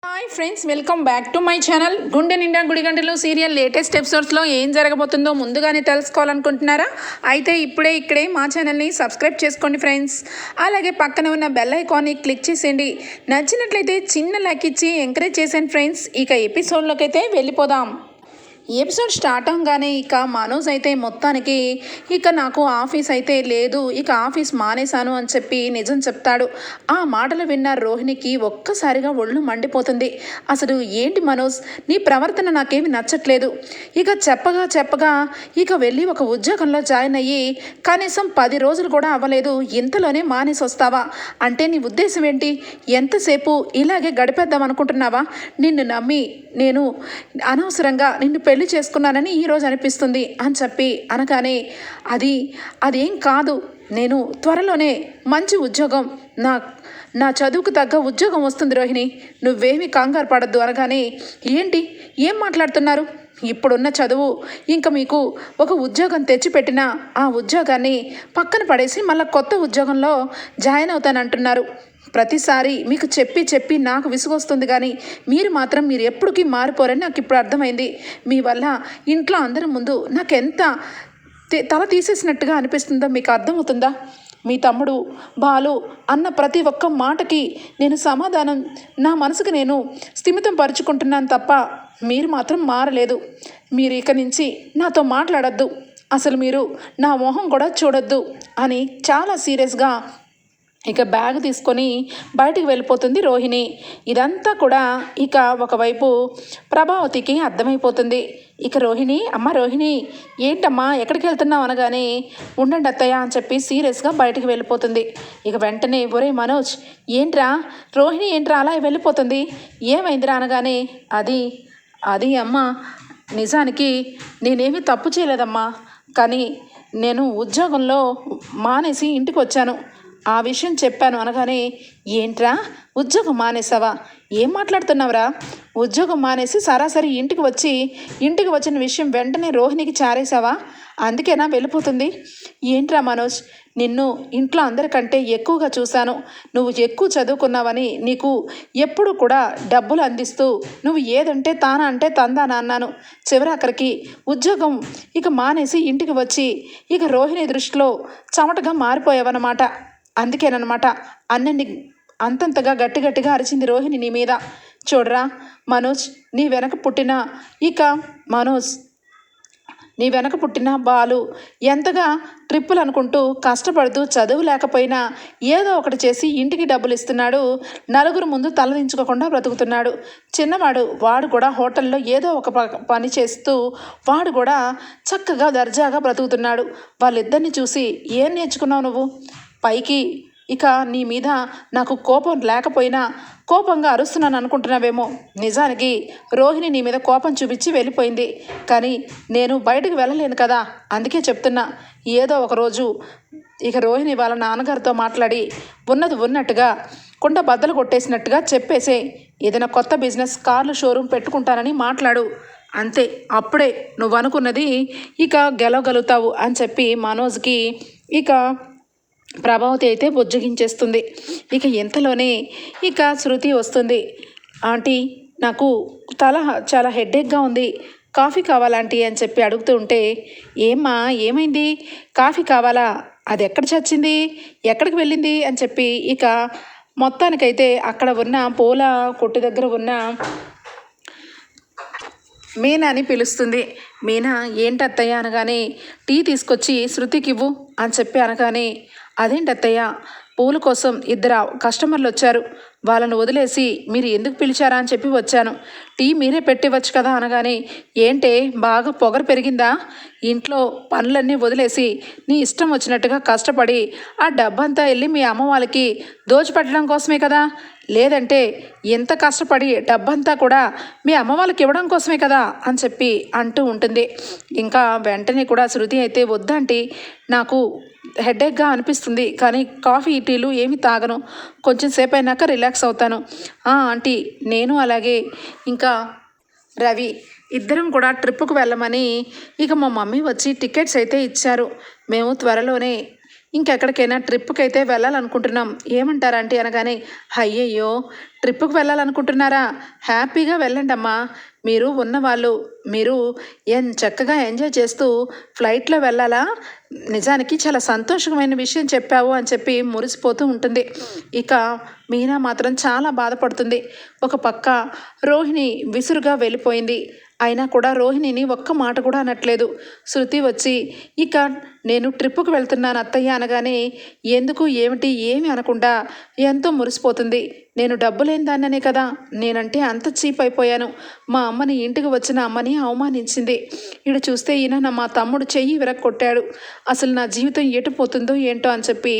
Hi friends, welcome back to my channel. గుండె నిండా గుడిగంటలు serial latest ఎపిసోడ్స్లో ఏం జరగబోతుందో ముందుగానే తెలుసుకోవాలనుకుంటున్నారా? అయితే ఇక్కడే మా ఛానల్ని సబ్స్క్రైబ్ చేసుకోండి ఫ్రెండ్స్. అలాగే పక్కన ఉన్న బెల్ ఐకాన్ని క్లిక్ చేసేయండి. నచ్చినట్లయితే చిన్న లైక్ ఇచ్చి ఎంకరేజ్ చేసేయండి ఫ్రెండ్స్. ఇక ఎపిసోడ్లోకి అయితే వెళ్ళిపోదాం. ఎపిసోడ్ స్టార్ట్ అవగానే ఇక మనోజ్ అయితే మొత్తానికి నాకు ఆఫీస్ అయితే లేదు, ఆఫీస్ మానేశాను అని చెప్పి నిజం చెప్తాడు. ఆ మాటలు విన్న రోహిణికి ఒక్కసారిగా ఒళ్ళు మండిపోతుంది. అసలు ఏంటి మనోజ్, నీ ప్రవర్తన నాకేమి నచ్చట్లేదు. చెప్పగా వెళ్ళి ఒక ఉద్యోగంలో జాయిన్ అయ్యి కనీసం 10 రోజులు కూడా అవ్వలేదు, ఇంతలోనే మానేసి వస్తావా? అంటే నీ ఉద్దేశం ఏంటి? ఎంతసేపు ఇలాగే గడిపేద్దాం అనుకుంటున్నావా? నిన్ను నమ్మి నేను అనవసరంగా నిన్ను పెళ్లి చేసుకున్నానని ఈరోజు అనిపిస్తుంది అని చెప్పి అనగానే అదేం కాదు, నేను త్వరలోనే మంచి ఉద్యోగం, నా చదువుకు తగ్గ ఉద్యోగం వస్తుంది రోహిణి, నువ్వేమీ కంగారు పడద్దు అనగానే ఏం మాట్లాడుతున్నారు? ఇప్పుడున్న చదువు ఇంకా మీకు ఒక ఉద్యోగం తెచ్చిపెట్టిన ఆ ఉద్యోగాన్ని పక్కన పడేసి మళ్ళీ కొత్త ఉద్యోగంలో జాయిన్ అవుతానంటున్నారు. ప్రతిసారి మీకు చెప్పి నాకు విసుగొస్తుంది, కానీ మీరు ఎప్పటికీ మారిపోరని నాకు ఇప్పుడు అర్థమైంది. మీ వల్ల ఇంట్లో అందరి ముందు నాకెంత తల తీసేసినట్టుగా అనిపిస్తుందో మీకు అర్థమవుతుందా? మీ తమ్ముడు బాలు అన్న ప్రతి ఒక్క మాటకి నేను సమాధానం నా మనసుకు నేను స్థిమితం పరుచుకుంటున్నాను తప్ప మీరు మాత్రం మారలేదు. మీరు ఇక నుంచి నాతో మాట్లాడద్దు, అసలు మీరు నా మొహం కూడా చూడొద్దు అని చాలా సీరియస్గా బ్యాగ్ తీసుకొని బయటికి వెళ్ళిపోతుంది రోహిణి. ఇదంతా కూడా ఒకవైపు ప్రభావతికి అర్థమైపోతుంది. అమ్మ రోహిణి ఏంటమ్మా ఎక్కడికి వెళ్తున్నావు అనగానే ఉండండి అత్తయ్య అని చెప్పి సీరియస్గా బయటికి వెళ్ళిపోతుంది. వెంటనే ఒరే మనోజ్, రోహిణి అలా వెళ్ళిపోతుంది, ఏమైందిరా అనగానే అది అమ్మ, నిజానికి నేనేమీ తప్పు చేయలేదమ్మా, కానీ నేను ఉద్యోగంలో మానేసి ఇంటికి వచ్చాను, ఆ విషయం చెప్పాను అనగానే ఏంట్రా ఉద్యోగం మానేసావా? ఏం మాట్లాడుతున్నావురా? ఉద్యోగం మానేసి సరాసరి ఇంటికి వచ్చిన విషయం వెంటనే రోహిణికి చారేసావా? అందుకేనా వెళ్ళిపోతుంది? ఏంట్రా మనోజ్, నిన్ను ఇంట్లో అందరికంటే ఎక్కువగా చూశాను, నువ్వు ఎక్కువ చదువుకున్నావని నీకు ఎప్పుడు కూడా డబ్బులు అందిస్తూ నువ్వు ఏదంటే తానా అంటే తందానా అన్నాను. చివరాఖరికి ఉద్యోగం మానేసి ఇంటికి వచ్చి రోహిణి దృష్టిలో చెమటగా మారిపోయావన్నమాట. అందుకేనమాట అన్నని అంతంతగా గట్టిగా అరిచింది రోహిణి నీ మీద. చూడరా మనోజ్, నీ వెనక పుట్టిన బాలు ఎంతగా ట్రిప్పులు అనుకుంటూ కష్టపడుతూ చదువు లేకపోయినా ఏదో ఒకటి చేసి ఇంటికి డబ్బులు ఇస్తున్నాడు, నలుగురు ముందు తలదించుకోకుండా బ్రతుకుతున్నాడు. వాడు కూడా హోటల్లో ఏదో ఒక పని చేస్తూ వాడు కూడా చక్కగా దర్జాగా బ్రతుకుతున్నాడు. వాళ్ళిద్దరిని చూసి ఏం నేర్చుకున్నావు నువ్వు? పైకి నీ మీద నాకు కోపం లేకపోయినా కోపంగా అరుస్తున్నాను అనుకుంటున్నావేమో, నిజానికి రోహిణి నీ మీద కోపం చూపించి వెళ్ళిపోయింది, కానీ నేను బయటకు వెళ్ళలేను కదా, అందుకే చెప్తున్నా. ఏదో ఒకరోజు రోహిణి వాళ్ళ నాన్నగారితో మాట్లాడి ఉన్నది ఉన్నట్టుగా కుండ బద్దలు కొట్టేసినట్టుగా చెప్పేసే, ఏదైనా కొత్త బిజినెస్ కార్లు షోరూమ్ పెట్టుకుంటానని మాట్లాడు, అంతే, అప్పుడే నువ్వు అనుకున్నది గెలవగలుగుతావు అని చెప్పి మనోజ్కి ప్రభావతి అయితే బుజ్జగించేస్తుంది. ఎంతలోనే శృతి వస్తుంది. ఆంటీ, నాకు తల చాలా హెడేక్గా ఉంది, కాఫీ కావాలాంటీ అని చెప్పి అడుగుతూ ఉంటే, ఏమ్మా ఏమైంది, కాఫీ కావాలా? అది ఎక్కడ చచ్చింది, ఎక్కడికి వెళ్ళింది అని చెప్పి మొత్తానికైతే అక్కడ ఉన్న పూల కొట్టు దగ్గర ఉన్న మీనాని పిలుస్తుంది. మీనా ఏంటత్తయ్య అనగానే, టీ తీసుకొచ్చి శృతికి ఇవ్వు అని చెప్పి అనగానే, అదేంటత్తయ్య, పూల కోసం 2 కస్టమర్లు వచ్చారు, వాళ్ళను వదిలేసి మీరు ఎందుకు పిలిచారా అని చెప్పి వచ్చాను, టీ మీరే పెట్టివచ్చు కదా అనగానే, ఏంటే బాగా పొగరు పెరిగిందా? ఇంట్లో పనులన్నీ వదిలేసి నీ ఇష్టం వచ్చినట్టుగా కష్టపడి ఆ డబ్బంతా వెళ్ళి మీ అమ్మ వాళ్ళకి దోచిపెట్టడం కోసమే కదా, లేదంటే ఎంత కష్టపడి డబ్బంతా కూడా మీ అమ్మ వాళ్ళకి ఇవ్వడం కోసమే కదా అని చెప్పి అంటూ ఉంటుంది. వెంటనే కూడా శృతి అయితే, వద్దంటే నాకు హెడేక్గా అనిపిస్తుంది, కానీ కాఫీ టీలు ఏమి తాగను, కొంచెం సేపు అయినాక రిలాక్స్ అవుతాను. ఆంటీ, నేను అలాగే రవి ఇద్దరం కూడా ట్రిప్పుకు వెళ్ళమని మా మమ్మీ వచ్చి టికెట్స్ అయితే ఇచ్చారు, మేము త్వరలోనే ఇంకెక్కడికైనా ట్రిప్కి అయితే వెళ్ళాలనుకుంటున్నాం, ఏమంటారా ఆంటీ అనగానే, అయ్యయ్యో ట్రిప్పుకి వెళ్ళాలనుకుంటున్నారా? హ్యాపీగా వెళ్ళండి అమ్మా. మీరు ఉన్నవాళ్ళు, మీరు చక్కగా ఎంజాయ్ చేస్తూ ఫ్లైట్లో వెళ్ళాలా? నిజానికి చాలా సంతోషమైన విషయం చెప్పావు అని చెప్పి మురిసిపోతూ ఉంటుంది. ఇక మీనా మాత్రం చాలా బాధపడుతుంది. ఒక పక్క రోహిణి విసురుగా వెళ్ళిపోయింది. అయినా కూడా రోహిణిని ఒక్క మాట కూడా అనట్లేదు. శృతి వచ్చి, ఇక నేను ట్రిప్పుకు వెళ్తున్నాను అత్తయ్య అనగానే, ఎందుకు ఏమిటి ఏమి అనకుండా ఎంతో మురిసిపోతుంది. నేను డబ్బు లేని దాన్ననే కదా, నేనంటే అంత చీప్ అయిపోయాను. మా అమ్మని, ఇంటికి వచ్చిన అమ్మని అవమానించింది. ఇటు చూస్తే ఈయన మా తమ్ముడు చెయ్యి విరక్కొట్టాడు. అసలు నా జీవితం ఎటు పోతుందో ఏంటో అని చెప్పి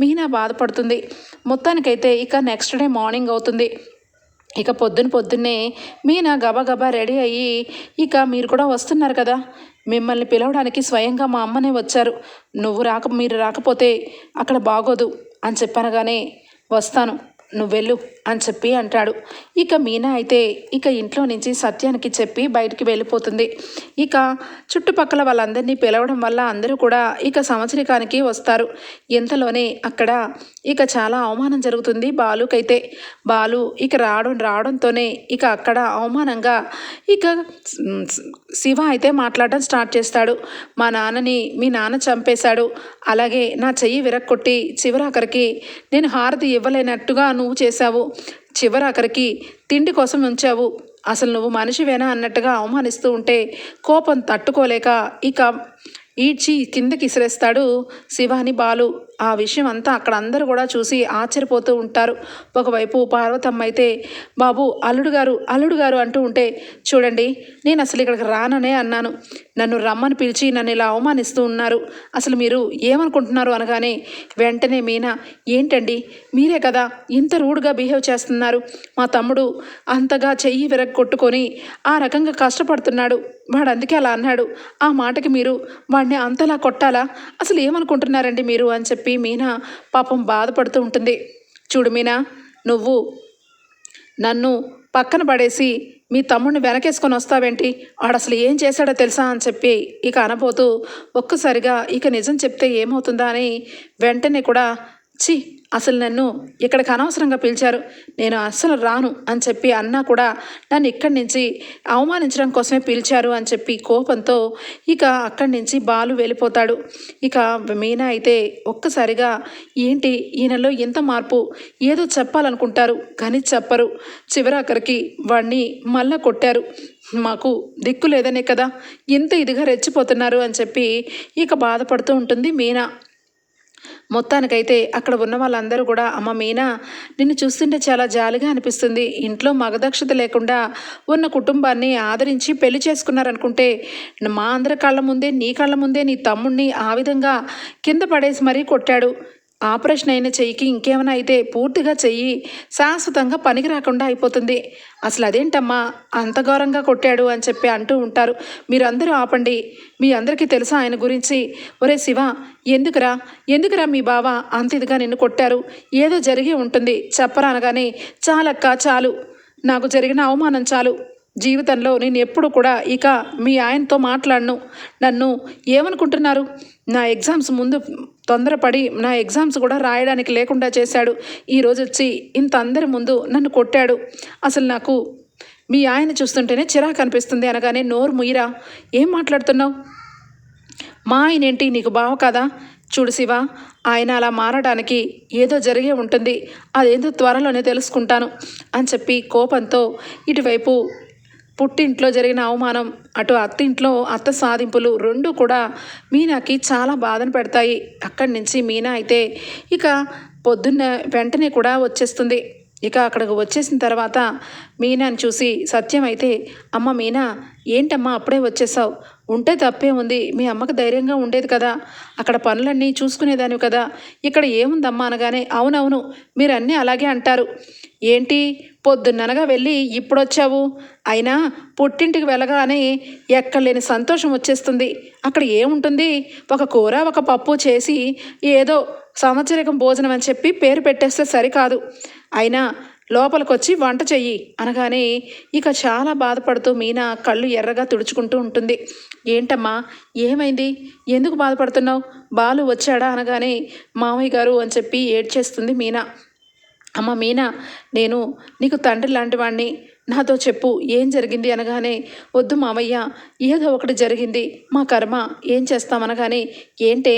మీనా బాధపడుతుంది. మొత్తానికైతే ఇక నెక్స్ట్ డే మార్నింగ్ అవుతుంది. ఇక పొద్దున్నే మీనా గబగబా రెడీ అయ్యి, ఇక మీరు కూడా వస్తున్నారు కదా, మిమ్మల్ని పిలవడానికి స్వయంగా మా అమ్మనే వచ్చారు. మీరు రాకపోతే అక్కడ బాగోదు అని చెప్పనగానే, వస్తాను నువ్వు వెళ్ళు అని చెప్పి అంటాడు. ఇక మీనా అయితే ఇక ఇంట్లో నుంచి సత్యానికి చెప్పి బయటికి వెళ్ళిపోతుంది. ఇక చుట్టుపక్కల వాళ్ళందరినీ పిలవడం వల్ల అందరూ కూడా ఇక సంవత్సరికానికి వస్తారు. ఇంతలోనే అక్కడ ఇక చాలా అవమానం జరుగుతుంది బాలుకైతే. బాలు ఇక రావడంతోనే ఇక అక్కడ అవమానంగా ఇక శివ అయితే మాట్లాడడం స్టార్ట్ చేస్తాడు. మా నాన్నని మీ నాన్న చంపేశాడు, అలాగే నా చెయ్యి విరక్కొట్టి చివరాఖరికి నేను హారతి ఇవ్వలేనట్టుగా నువ్వు చేశావు, చివరాఖరికి తిండి కోసం ఉంచావు, అసలు నువ్వు మనిషివేనా అన్నట్టుగా అవమానిస్తూ ఉంటే కోపం తట్టుకోలేక ఇక ఈడ్చి కిందకి ఇసిరేస్తాడు శివాని బాలు. ఆ విషయం అంతా అక్కడ అందరూ కూడా చూసి ఆశ్చర్యపోతూ ఉంటారు. ఒకవైపు పార్వతమ్మ అయితే, బాబు అల్లుడు గారు అంటూ ఉంటే, చూడండి నేను అసలు ఇక్కడికి రాననే అన్నాను, నన్ను రమ్మని పిలిచి నన్ను ఇలా అవమానిస్తూ ఉన్నారు, అసలు మీరు ఏమనుకుంటున్నారు అనగానే వెంటనే మీనా, ఏంటండి మీరే కదా ఇంత రూడ్గా బిహేవ్ చేస్తున్నారు, మా తమ్ముడు అంతగా చెయ్యి విరగొట్టుకొని ఆ రకంగా కష్టపడుతున్నాడు, వాడు అందుకే అలా అన్నాడు, ఆ మాటకి మీరు వాడిని అంతలా కొట్టాలా, అసలు ఏమనుకుంటున్నారండి మీరు అని చెప్పి మీనా పాపం బాధపడుతూ ఉంటుంది. చూడు మీనా, నువ్వు నన్ను పక్కన పడేసి మీ తమ్ముడిని వెనకేసుకొని వస్తావేంటి, వాడు అసలు ఏం చేశాడో తెలుసా అని చెప్పి ఇక అనబోతూ ఒక్కసారిగా ఇక నిజం చెప్తే ఏమవుతుందా అని వెంటనే కూడా, ఛీ అసలు నన్ను ఇక్కడికి అనవసరంగా పిలిచారు, నేను అస్సలు రాను అని చెప్పి అన్నా కూడా నన్ను ఇక్కడి నుంచి అవమానించడం కోసమే పిలిచారు అని చెప్పి కోపంతో ఇక అక్కడి నుంచి బాలు వెళ్ళిపోతాడు. ఇక మీనా అయితే ఒక్కసారిగా, ఏంటి ఈయనలో ఎంత మార్పు, ఏదో చెప్పాలనుకుంటారు కానీ చెప్పరు, చివరాఖరికి వాడిని మళ్ళా కొట్టారు, మాకు దిక్కు లేదనే కదా ఇంత ఇదిగా రెచ్చిపోతున్నారు అని చెప్పి ఇక బాధపడుతూ ఉంటుంది మీనా. మొత్తానికైతే అక్కడ ఉన్న వాళ్ళందరూ కూడా, అమ్మ మీనా నిన్ను చూస్తుంటే చాలా జాలిగా అనిపిస్తుంది, ఇంట్లో మగదక్షత లేకుండా ఉన్న కుటుంబాన్ని ఆదరించి పెళ్లి చేసుకున్నారనుకుంటే మా అందరి కళ్ళ ముందే నీ కళ్ళ ముందే నీ తమ్ముడిని ఆ విధంగా కింద పడేసి మరీ కొట్టాడు, ఆపరేషన్ అయిన చెయ్యికి ఇంకేమైనా అయితే పూర్తిగా చెయ్యి శాశ్వతంగా పనికి రాకుండా అయిపోతుంది, అసలు అదేంటమ్మా అంత ఘోరంగా కొట్టాడు అని చెప్పి అంటూ ఉంటారు. మీరందరూ ఆపండి, మీ అందరికీ తెలుసా ఆయన గురించి, ఒరే శివ ఎందుకురా మీ బావ అంత ఇదిగా నిన్ను కొట్టారు, ఏదో జరిగి ఉంటుంది చెప్పరా అనగానే, చాలక్క చాలు, నాకు జరిగిన అవమానం చాలు, జీవితంలో నేను ఎప్పుడు కూడా ఇక మీ ఆయనతో మాట్లాడను, నన్ను ఏమనుకుంటున్నారు, నా ఎగ్జామ్స్ ముందు తొందరపడి నా ఎగ్జామ్స్ కూడా రాయడానికి లేకుండా చేశాడు, ఈరోజు వచ్చి ఇంత అందరి ముందు నన్ను కొట్టాడు, అసలు నాకు మీ ఆయన చూస్తుంటేనే చిరాకు అనిపిస్తుంది అనగానే, నోరు ముయ్యరా, ఏం మాట్లాడుతున్నావు, మా ఆయన ఏంటి నీకు బావ కదా, చూడు శివ ఆయన అలా మారడానికి ఏదో జరిగే ఉంటుంది, అదేందో త్వరలోనే తెలుసుకుంటాను అని చెప్పి కోపంతో ఇటువైపు పుట్టింట్లో జరిగిన అవమానం, అటు అత్తింట్లో అత్త సాధింపులు రెండు కూడా మీనాకి చాలా బాధను పెడతాయి. అక్కడి నుంచి మీనా అయితే ఇక పొద్దున్న వెంటనే కూడా వచ్చేస్తుంది. ఇక అక్కడికి వచ్చేసిన తర్వాత మీనాని చూసి సత్యం అయితే, అమ్మ మీనా ఏంటమ్మా అప్పుడే వచ్చేసావు, ఉంటే తప్పే ఉంది, మీ అమ్మకు ధైర్యంగా ఉండేది కదా, అక్కడ పనులన్నీ చూసుకునేదానివి కదా, ఇక్కడ ఏముందమ్మా అనగానే, అవునవును మీరు అన్నీ అలాగే అంటారు, ఏంటి పొద్దున్ననగా వెళ్ళి ఇప్పుడొచ్చావు, అయినా పుట్టింటికి వెళ్ళగానే ఎక్కడలేని సంతోషం వచ్చేస్తుంది, అక్కడ ఏముంటుంది, ఒక కూర ఒక పప్పు చేసి ఏదో సంవత్సరికం భోజనం అని చెప్పి పేరు పెట్టేస్తే సరికాదు, అయినా లోపలికొచ్చి వంట చెయ్యి అనగానే ఇక చాలా బాధపడుతూ మీనా కళ్ళు ఎర్రగా తుడుచుకుంటూ ఉంటుంది. ఏంటమ్మా, ఏమైంది, ఎందుకు బాధపడుతున్నావు, బాలు వచ్చాడా అనగానే మామయ్య గారు అని చెప్పి ఏడ్చేస్తుంది మీనా. అమ్మ మీనా, నేను నీకు తండ్రి లాంటి వాణ్ణి, నాతో చెప్పు ఏం జరిగింది అనగానే వద్దు మామయ్య, ఏదో ఒకటి జరిగింది, మా కర్మ, ఏం చేస్తామనగానే ఏంటే,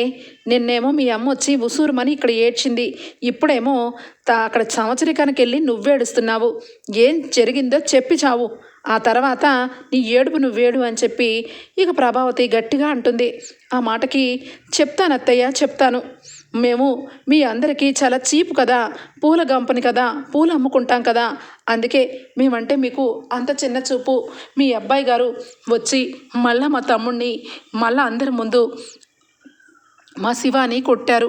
నిన్నేమో మీ అమ్మ వచ్చి ఉసూరుమని ఇక్కడ ఏడ్చింది, ఇప్పుడేమో అక్కడ సంవత్సరికానికి వెళ్ళి నువ్వేడుస్తున్నావు, ఏం జరిగిందో చెప్పి చావు, ఆ తర్వాత నీ ఏడుపు నువ్వేడు అని చెప్పి ఇక ప్రభావతి గట్టిగా అంటుంది. ఆ మాటకి చెప్తాను చెప్తాను, మేము మీ అందరికీ చాలా చీపు కదా, పూల గంపని కదా, పూలు అమ్ముకుంటాం కదా, అందుకే మేమంటే మీకు అంత చిన్న చూపు. మీ అబ్బాయి గారు వచ్చి మళ్ళా మా తమ్ముడిని మళ్ళా అందరి ముందు మా శివాని కొట్టారు.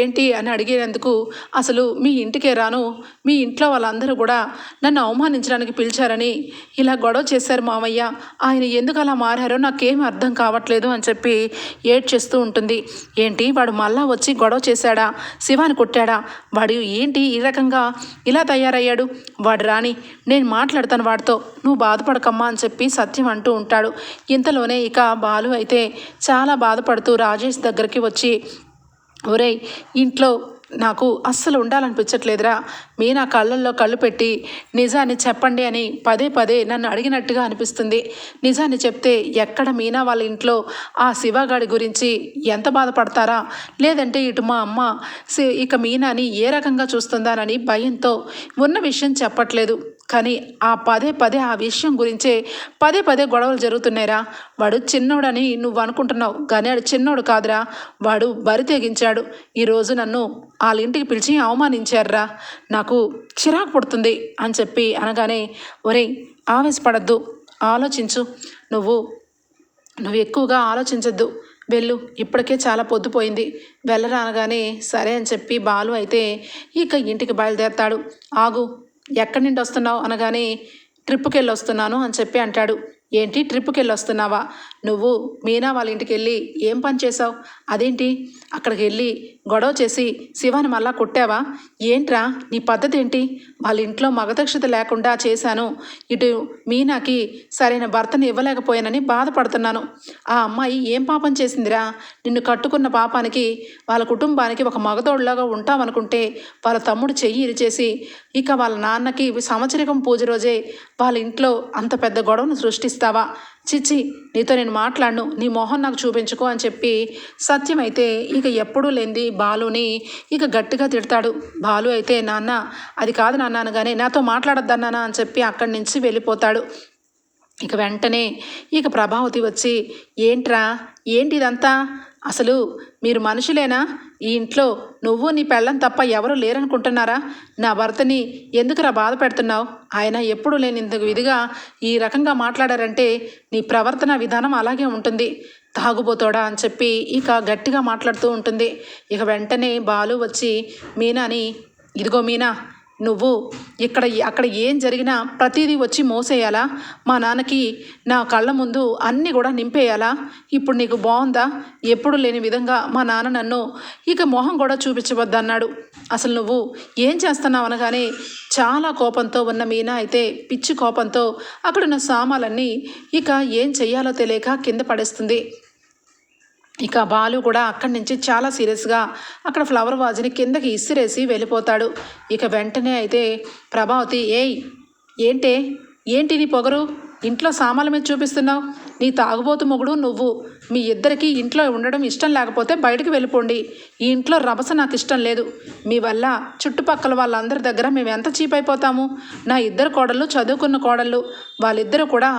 ఏంటి అని అడిగేందుకు అసలు మీ ఇంటికే రాను, మీ ఇంట్లో వాళ్ళందరూ కూడా నన్ను అవమానించడానికి పిలిచారని ఇలా గొడవ చేశారు మామయ్య, ఆయన ఎందుకు అలా మారారో నాకేమీ అర్థం కావట్లేదు అని చెప్పి ఏడ్చేస్తూ ఉంటుంది. ఏంటి, వాడు మళ్ళా వచ్చి గొడవ చేశాడా, శివాని కొట్టాడా, వాడు ఏంటి ఈ రకంగా ఇలా తయారయ్యాడు, వాడు రాని, నేను మాట్లాడతాను వాడితో, నువ్వు బాధపడకమ్మా అని చెప్పి సత్యం అంటూ ఉంటాడు. ఇంతలోనే ఇక బాలు అయితే చాలా బాధపడుతూ రాజేష్ దగ్గరికి వచ్చి, ఒరేయ్, ఇంట్లో నాకు అస్సలు ఉండాలనిపించట్లేదురా, మీనా కళ్ళల్లో కళ్ళు పెట్టి నిజాన్ని చెప్పండి అని పదే పదే నన్ను అడిగినట్టుగా అనిపిస్తుంది. నిజాన్ని చెప్తే ఎక్కడ మీనా వాళ్ళ ఇంట్లో ఆ శివగాడి గురించి ఎంత బాధపడతారా, లేదంటే ఇటు మా అమ్మ ఇక మీనాని ఏ రకంగా చూస్తుందానని భయంతో ఉన్న విషయం చెప్పట్లేదు. కానీ ఆ పదే పదే ఆ విషయం గురించే పదే పదే గొడవలు జరుగుతున్నాయిరా. వాడు చిన్నోడని నువ్వు అనుకుంటున్నావు, కానీ వాడు చిన్నోడు కాదురా, వాడు బరి తెగించాడు. ఈరోజు నన్ను వాళ్ళ ఇంటికి పిలిచి అవమానించారురా, నాకు చిరాకు పుడుతుంది అని చెప్పి అనగానే, ఒరేయ్ ఆవేశపడద్దు, ఆలోచించు, నువ్వు ఎక్కువగా ఆలోచించద్దు, వెళ్ళు, ఇప్పటికే చాలా పొద్దుపోయింది, వెళ్ళరా అనగానే సరే అని చెప్పి బాలు అయితే ఇక ఇంటికి బయలుదేరతాడు. ఆగు, ఎక్కడి నుండి వస్తున్నావు అనగానే ట్రిప్కి వెళ్ళి వస్తున్నాను అని చెప్పి అంటాడు. ఏంటి, ట్రిప్కి వెళ్ళి వస్తున్నావా, నువ్వు మీనా వాళ్ళ ఇంటికి వెళ్ళి ఏం పని చేసావు, అదేంటి అక్కడికి వెళ్ళి గొడవ చేసి శివాని మళ్ళా కొట్టావా, ఏంట్రా నీ పద్ధతి ఏంటి, వాళ్ళ ఇంట్లో మగదక్షత లేకుండా చేశాను, ఇటు మీనాకి సరైన భర్తను ఇవ్వలేకపోయానని బాధపడుతున్నాను, ఆ అమ్మాయి ఏం పాపం చేసిందిరా, నిన్ను కట్టుకున్న పాపానికి వాళ్ళ కుటుంబానికి ఒక మగతోడులాగా ఉంటామనుకుంటే వాళ్ళ తమ్ముడు చెయ్యి ఇరిచేసి ఇక వాళ్ళ నాన్నకి సంవత్సరికం పూజ రోజే వాళ్ళ ఇంట్లో అంత పెద్ద గొడవను సృష్టిస్తావా, చిచ్చి, నీతో నేను మాట్లాడను, నీ మొహం నాకు చూపించుకో అని చెప్పి సత్యం అయితే ఇక ఎప్పుడూ లేనిది బాలుని ఇక గట్టిగా తిడతాడు. బాలు అయితే నాన్న అది కాదు నాన్న అనగానే నాతో మాట్లాడొద్దన్నానా అని చెప్పి అక్కడి నుంచి వెళ్ళిపోతాడు. ఇక వెంటనే ఇక ప్రభావతి వచ్చి, ఏంట్రా, ఏంటి ఇదంతా, అసలు మీరు మనుషులేనా, ఈ ఇంట్లో నువ్వు నీ పెళ్ళం తప్ప ఎవరు లేరనుకుంటున్నారా, నా భర్తని ఎందుకురా బాధ పెడుతున్నావు, ఆయన ఎప్పుడు లేని ఇంత విధిగా ఈ రకంగా మాట్లాడారంటే నీ ప్రవర్తన విధానం అలాగే ఉంటుంది, తాగుబోతోడా అని చెప్పి ఇక గట్టిగా మాట్లాడుతూ ఉంటుంది. ఇక వెంటనే బాలు వచ్చి మీనాని, ఇదిగో మీనా, నువ్వు అక్కడ ఏం జరిగినా ప్రతిదీ వచ్చి మోసేయాలా, మా నాన్నకి నా కళ్ళ ముందు అన్నీ కూడా నింపేయాలా, ఇప్పుడు నీకు బాగుందా, ఎప్పుడు లేని విధంగా మా నాన్న నన్ను ఇక మొహం కూడా చూపించవద్దన్నాడు, అసలు నువ్వు ఏం చేస్తున్నావు అనగానే చాలా కోపంతో ఉన్న మీనా అయితే పిచ్చి కోపంతో అక్కడున్న సామాన్లన్నీ ఇక ఏం చెయ్యాలో తెలియక కింద పడేస్తుంది. ఇక బాలు కూడా అక్కడి నుంచి చాలా సీరియస్గా అక్కడ ఫ్లవర్ వాజ్ని కిందకి ఇసిరేసి వెళ్ళిపోతాడు. ఇక వెంటనే అయితే ప్రభావతి, ఏంటి నీ పొగరు, ఇంట్లో సామాన్ల మీద చూపిస్తున్నావు, నీ తాగుబోతు మొగుడు నువ్వు, మీ ఇద్దరికి ఇంట్లో ఉండడం ఇష్టం లేకపోతే బయటకు వెళ్ళిపోండి, ఈ ఇంట్లో రభస నాకు ఇష్టం లేదు, మీ వల్ల చుట్టుపక్కల వాళ్ళందరి దగ్గర మేము ఎంత చీప్ అయిపోతాము, నా ఇద్దరు కోడళ్ళు చదువుకున్న కోడళ్ళు, వాళ్ళిద్దరూ కూడా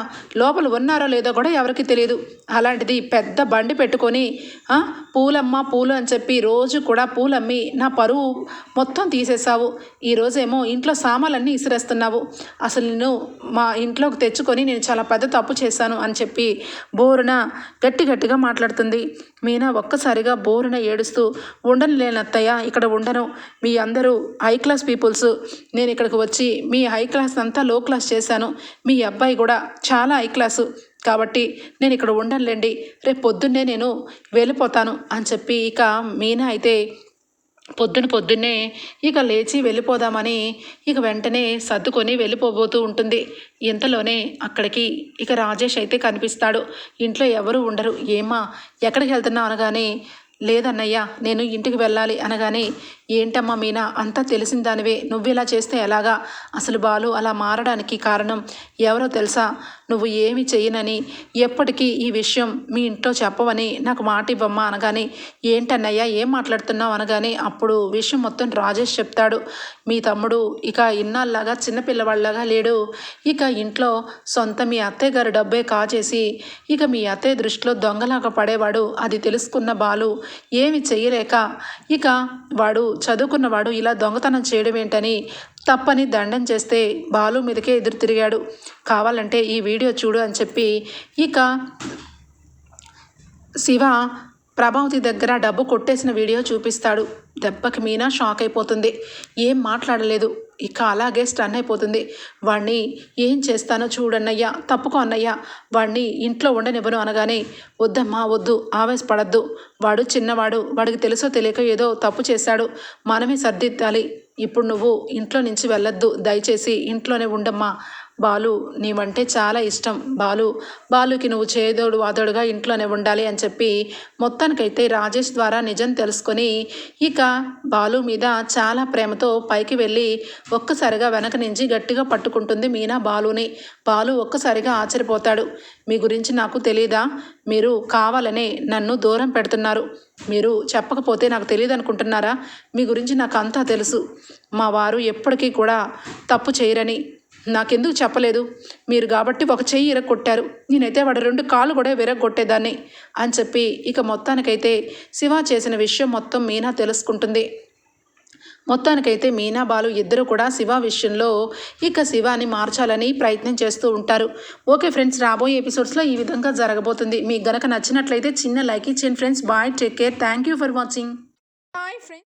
లోపల ఉన్నారో లేదో కూడా ఎవరికి తెలియదు, అలాంటిది పెద్ద బండి పెట్టుకొని పూలమ్మ పూలు అని చెప్పి రోజు కూడా పూలమ్మి నా పరువు మొత్తం తీసేసావు, ఈరోజేమో ఇంట్లో సామాన్లన్నీ ఇసిరేస్తున్నావు, అసలు నేను మా ఇంట్లోకి తెచ్చుకొని నేను చాలా పెద్ద తప్పు చేశాను అని చెప్పి బోరున గట్టిగా మాట్లాడుతుంది. మీనా ఒక్కసారిగా బోరున ఏడుస్తూ, ఉండను లేనత్తయ్య, ఇక్కడ ఉండను, మీ అందరూ హై క్లాస్ పీపుల్స్, నేను ఇక్కడికి వచ్చి మీ హై క్లాస్ అంతా లో క్లాస్ చేశాను, మీ అబ్బాయి కూడా చాలా హై క్లాసు, కాబట్టి నేను ఇక్కడ ఉండనులేండి, రేపు పొద్దున్నే నేను వెళ్ళిపోతాను అని చెప్పి ఇక మీనా అయితే పొద్దున్నే ఇక లేచి వెళ్ళిపోదామని ఇక వెంటనే సర్దుకొని వెళ్ళిపోబోతూ ఉంటుంది. ఇంతలోనే అక్కడికి ఇక రాజేష్ అయితే కనిపిస్తాడు. ఇంట్లో ఎవరు ఉండరు. ఏమ్మా ఎక్కడికి వెళ్తున్నావు అనగానే, లేదన్నయ్య నేను ఇంటికి వెళ్ళాలి అనగానే, ఏంటమ్మా మీనా అంతా తెలిసిన దానివే, నువ్వు ఇలా చేస్తే ఎలాగా? అసలు బాలు అలా మారడానికి కారణం ఎవరో తెలుసా? నువ్వు ఏమి చెయ్యనని, ఎప్పటికీ ఈ విషయం మీ ఇంట్లో చెప్పవని నాకు మాట ఇవ్వమ్మా అనగానే, ఏంటన్నయ్య ఏం మాట్లాడుతున్నావు అనగానే, అప్పుడు విషయం మొత్తం రాజేష్ చెప్తాడు. మీ తమ్ముడు ఇక ఇన్నాళ్ళలాగా చిన్నపిల్లవాళ్ళలాగా లేడు. ఇక ఇంట్లో సొంత మీ అత్తయ్య గారు డబ్బే కాజేసి ఇక మీ అత్తయ్య దృష్టిలో దొంగలాగా పడేవాడు. అది తెలుసుకున్న బాలు ఏమి చెయ్యలేక ఇక వాడు చదువుకున్నవాడు ఇలా దొంగతనం చేయడం ఏంటని తప్పని దండం చేస్తే బాలు మీదకే ఎదురు తిరిగాడు. కావాలంటే ఈ వీడియో చూడు అని చెప్పి ఇక శివ ప్రభావతి దగ్గర డబ్బు కొట్టేసిన వీడియో చూపిస్తాడు. దెబ్బకి మీనా షాక్ అయిపోతుంది. ఏం మాట్లాడలేదు. ఇక అలాగే స్టన్ అయిపోతుంది. వాణ్ణి ఏం చేస్తానో చూడన్నయ్యా, తప్పుకో అన్నయ్యా, వాణ్ణి ఇంట్లో ఉండనివ్వను అనగానే, వద్దమ్మా వద్దు, ఆవేశపడద్దు, వాడు చిన్నవాడు, వాడికి తెలుసో తెలియక ఏదో తప్పు చేశాడు, మనమే సర్దిద్దాలి. ఇప్పుడు నువ్వు ఇంట్లో నుంచి వెళ్ళొద్దు, దయచేసి ఇంట్లోనే ఉండమ్మా. బాలు నీవంటే చాలా ఇష్టం, బాలుకి నువ్వు చేదోడు వాదోడుగా ఇంట్లోనే ఉండాలి అని చెప్పి మొత్తానికైతే రాజేష్ ద్వారా నిజం తెలుసుకొని ఇక బాలు మీద చాలా ప్రేమతో పైకి వెళ్ళి ఒక్కసారిగా వెనక నుంచి గట్టిగా పట్టుకుంటుంది మీనా బాలుని. బాలు ఒక్కసారిగా ఆశ్చర్యపోతాడు. మీ గురించి నాకు తెలీదా? మీరు కావాలనే నన్ను దూరం పెడుతున్నారు. మీరు చెప్పకపోతే నాకు తెలియదు అనుకుంటున్నారా? మీ గురించి నాకు అంతా తెలుసు. మా వారు ఎప్పటికీ కూడా తప్పు చేయరని నాకెందుకు చెప్పలేదు? మీరు కాబట్టి ఒక చెయ్యి ఇరగొట్టారు, నేనైతే వాడు 2 కాళ్ళు కూడా విరగొట్టేదాన్ని అని చెప్పి ఇక మొత్తానికైతే శివ చేసిన విషయం మొత్తం మీనా తెలుసుకుంటుంది. మొత్తానికైతే మీనా బాలు ఇద్దరు కూడా శివ విషయంలో ఇక శివాని మార్చాలని ప్రయత్నం చేస్తూ ఉంటారు. ఓకే ఫ్రెండ్స్, రాబోయే ఎపిసోడ్స్లో ఈ విధంగా జరగబోతుంది. మీకు గనక నచ్చినట్లయితే చిన్న లైక్ ఇచ్చేయండి friends. Bye, take care, thank you for watching. Bye friends.